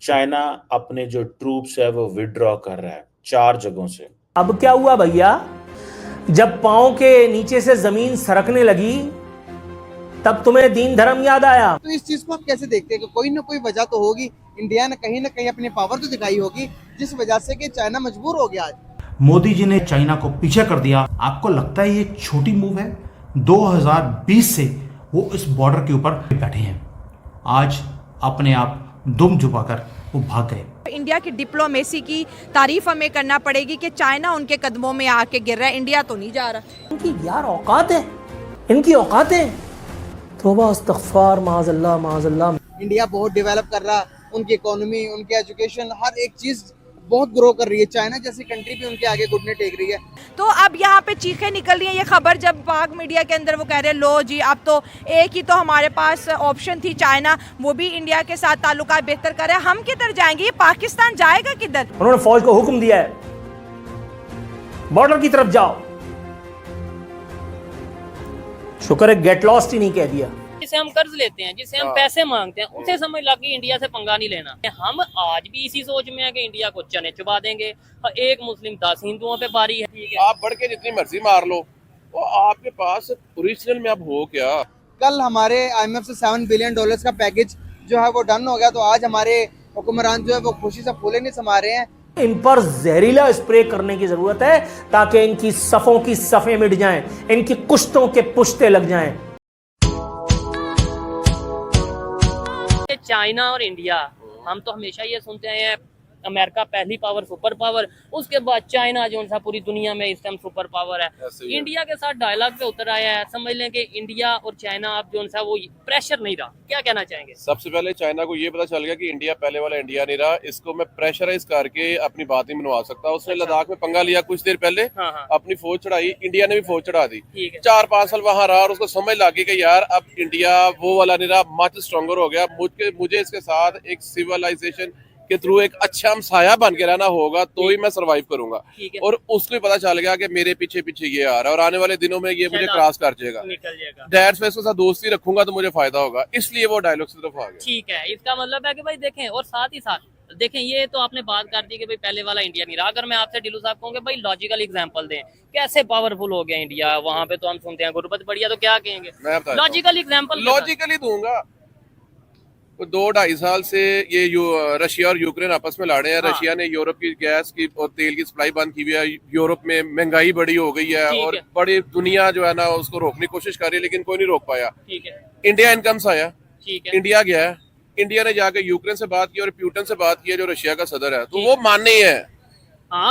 China अपने जो troops है वो विड्रॉ कर रहा है 4 जगहों से। अब क्या हुआ भैया, जब पांव के नीचे से जमीन सरकने लगी तब तुम्हें दीन धर्म याद आया। तो इस चीज को आप कैसे देखते हैं कि कोई ना कोई वजह तो होगी, इंडिया ने कहीं ना कहीं अपनी पावर तो दिखाई होगी जिस वजह से कि चाइना मजबूर हो गया आज। मोदी जी ने चाइना को पीछे कर दिया। आपको लगता है ये छोटी मूव है? 2020 से वो इस बॉर्डर के ऊपर बैठे हैं, आज अपने आप दुम छुपाकर वो भाग गए। इंडिया की डिप्लोमेसी की तारीफ हमें करना पड़ेगी कि चाइना उनके कदमों में आके गिर रहा है, इंडिया तो नहीं जा रहा। इनकी यार औकात है, इनकी औकात है। तौबा इस्तग़फ़ार, माज़अल्लाह माज़अल्लाह। इंडिया बहुत डेवलप कर रहा, उनकी इकोनॉमी, उनकी एजुकेशन, हर एक चीज बहुत ग्रो कर रही है। चाइना जैसी कंट्री भी उनके आगे घुटने टेक रही है। तो अब यहाँ पे चीखें निकल रही हैं, ये खबर जब पाक मीडिया के अंदर वो कह रहे हैं लो जी अब तो एक ही तो हमारे पास ऑप्शन थी चाइना, वो भी इंडिया के साथ ताल्लुकात बेहतर कर रहा है, हम किधर जाएंगे, ये पाकिस्तान जाएगा किधर? उन्होंने फौज को हुक्म दिया है बॉर्डर की तरफ जाओ। शुक्र है गेट लॉस्ट ही नहीं कह दिया। जिसे हम कर्ज लेते हैं, जिसे हम पैसे मांगते हैं, उसे समझ लगी इंडिया से पंगा नहीं लेना। हम आज भी इसी सोच में है कि इंडिया को चने चुबा देंगे, एक मुस्लिम 10 हिंदुओं पे बारी है। ठीक है, आप बढ़ के जितनी मर्जी मार लो, वो आपके पास ओरिजिनल में अब हो क्या? कल हमारे IMF से $7 बिलियन का पैकेज जो है वो डन हो गया, तो आज हमारे हुक्मरान जो है वो खुशी से फूले नहीं समा रहे हैं। इन पर जहरीला स्प्रे करने की जरूरत है ताकि इनकी सफों की सफे मिट जाएं, इनकी कुश्तों के पुश्ते लग जाएं। चाइना और इंडिया, हम तो हमेशा ये सुनते हैं अमेरिका पहली पावर, सुपर पावर, उसके बाद चाइना जो सा पूरी दुनिया में इस टाइम सुपर पावर है। इंडिया के साथ डायलॉग पे उतर आया है, समझ लें कि इंडिया और चाइना अब जो सा वो प्रेशर नहीं रहा। क्या कहना चाहेंगे? सबसे पहले चाइना को ये पता चल गया कि इंडिया पहले वाला इंडिया नहीं रहा, इसको मैं प्रेशराइज करके अपनी बात नहीं मनवा सकता। उसने लद्दाख में पंगा लिया कुछ देर पहले, अपनी फौज चढ़ाई, इंडिया ने भी फौज चढ़ा दी, 4-5 साल वहां रहा और उसको समझ लगी कि यार अब इंडिया वो वाला नहीं रहा, मच स्ट्रॉन्गर हो गया। मुझे इसके साथ एक सिविलाइजेशन के थ्रू एक अच्छा हमसाया बन के रहना होगा, तो ही मैं सरवाइव करूंगा। और उसको पता चल गया कि मेरे पीछे पीछे ये आ रहा है और आने वाले दिनों में ये मुझे क्रॉस कर जाएगा, निकल जाएगा। दैट्स वाई इसके साथ दोस्ती रखूंगा तो मुझे फायदा होगा, इसलिए वो डायलॉग की तरफ आ गया। ठीक है, इसका मतलब है कि भाई देखें, और साथ ही साथ देखें, ये तो आपने बात कर दी कि भाई पहले वाला इंडिया नहीं रहा। अगर मैं आपसे ढिल्लू साहब कहूँगा भाई लॉजिकल एग्जांपल दें, कैसे पावरफुल हो गया इंडिया? वहां पे तो हम सुनते हैं गुरबत बढ़िया, तो क्या कहेंगे? लॉजिकल एग्जांपल लॉजिकली दूंगा। 2-2.5 साल से ये रशिया और यूक्रेन आपस में लड़े हैं। रशिया ने यूरोप की गैस की और तेल की सप्लाई बंद की हुई है, यूरोप में महंगाई बड़ी हो गई है और बड़ी दुनिया जो है ना उसको रोकने की कोशिश कर रही है, लेकिन कोई नहीं रोक पाया। इंडिया इनकम से आया, इंडिया गया है, इंडिया ने जाकर यूक्रेन से बात की और प्यूटन से बात की जो रशिया का सदर है, तो वो मानने है।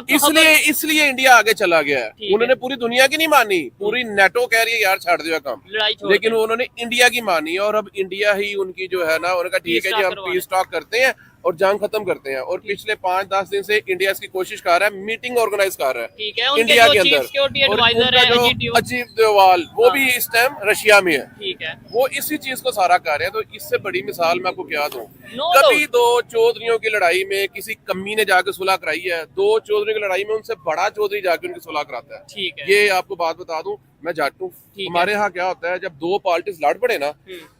इसलिए इंडिया आगे चला गया है। उन्होंने पूरी दुनिया की नहीं मानी, पूरी नेटो कह रही है यार छाड़ दिया काम, लेकिन उन्होंने इंडिया की मानी और अब इंडिया ही उनकी जो है ना, उन्होंने कहा ठीक है जी हम पीस टॉक करते हैं और जंग खत्म करते हैं। और पिछले 5-10 दिन से इंडिया इसकी कोशिश कर रहा है, मीटिंग ऑर्गेनाइज कर रहा है इंडिया के अंदर। अजीत डोवाल वो भी इस टाइम रशिया में है, वो इसी चीज को सारा कर रहे हैं। तो इससे बड़ी मिसाल मैं आपको क्या दूं? कभी 2 चौधरियों की लड़ाई में किसी कम्मी ने जाकर सुलह कराई है, 2 चौधरी की लड़ाई में उनसे बड़ा चौधरी जाके उनकी सुलह कराता है। ये आपको बात बता दूं, मैं जट हूँ, हमारे यहाँ क्या होता है जब 2 पार्टीज लड़ पड़े ना,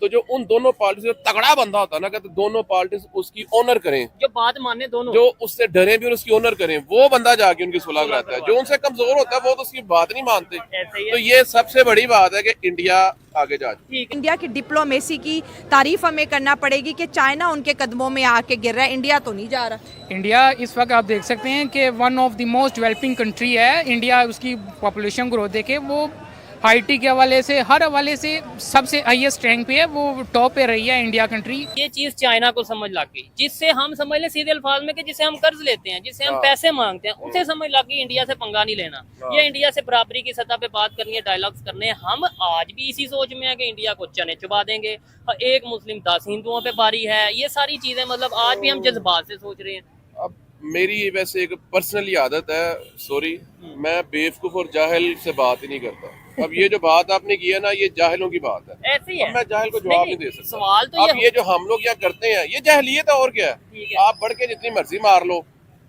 तो जो उन दोनों पार्टी से तगड़ा बंदा होता है ना, कहते दोनों पार्टीज उसकी ऑनर करें, जो बात माने, दोनों जो उससे डरे भी और उसकी ऑनर करें, वो बंदा जाके उनकी सुलह कराता है। जो उनसे कमजोर होता है वो तो उसकी बात नहीं मानते। तो ये सबसे बड़ी बात है कि इंडिया आगे जा चुकी है। इंडिया की डिप्लोमेसी की तारीफ हमें करना पड़ेगी कि चाइना उनके कदमों में आके गिर रहा है, इंडिया तो नहीं जा रहा। इंडिया इस वक्त आप देख सकते हैं कि one of the most developing country है। इंडिया उसकी पॉपुलेशन ग्रोथ देखे वो आईटी के हवाले से, हर हवाले से सबसे हाईएस्ट रैंक पे है, वो टॉप पे रही है इंडिया कंट्री। ये चीज चाइना को समझ लग गई, जिससे हम समझ ले सीधे अल्फाज में कि जिसे हम कर्ज लेते हैं, जिसे हम पैसे मांगते हैं, उसे समझ लग गई इंडिया से पंगा नहीं लेना, ये इंडिया से बराबरी की सतह पे बात करनी है, डायलॉग्स करने हैं। हम आज भी इसी सोच में है कि इंडिया को चने चुबा देंगे, एक मुस्लिम 10 हिंदुओं पे बारी है, ये सारी चीजें मतलब आज भी हम जज्बात से सोच रहे हैं। अब मेरी वैसे एक पर्सनली आदत है, सॉरी, मैं बेवकूफ और जाहिल से बात ही नहीं करता। अब ये जो बात आपने की है ना, ये जाहिलों की बात है, ऐसी है। मैं जाहिल को जवाब नहीं दे सकता। सवाल तो अब ये जो हम लोग यहाँ करते हैं ये जाहिलियत है और क्या है। आप बढ़ के जितनी मर्जी मार लो,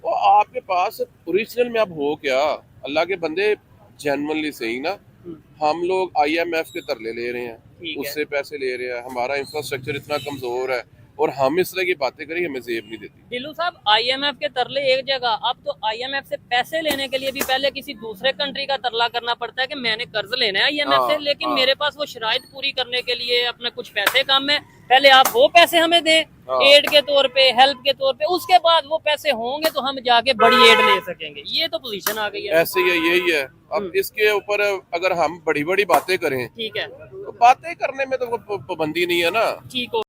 वो आपके पास ओरिजिनल में अब हो क्या? अल्लाह के बंदे जेन्युइनली सही ना, हम लोग IMF के तरले ले रहे हैं, उससे पैसे ले रहे हैं, हमारा इंफ्रास्ट्रक्चर इतना कमजोर है, और हम इस तरह की बातें करें, हमें जेब नहीं देती। दिलू साहब, आईएमएफ के तरले एक जगह, अब तो आईएमएफ से पैसे लेने के लिए भी पहले किसी दूसरे कंट्री का तरला करना पड़ता है कि मैंने कर्ज लेना है आईएमएफ से, लेकिन मेरे पास वो शराइत पूरी करने के लिए अपने कुछ पैसे कम है, पहले आप वो पैसे हमें दें एड के तौर पे, हेल्प के तौर पे, उसके बाद वो पैसे होंगे तो हम जाके बड़ी एड ले सकेंगे। ये तो पोजीशन आ गई है। ऐसे ही है, यही है। अब इसके ऊपर अगर हम बड़ी बड़ी बातें करें, ठीक है, तो बातें करने में तो पाबंदी नहीं है ना। ठीक हो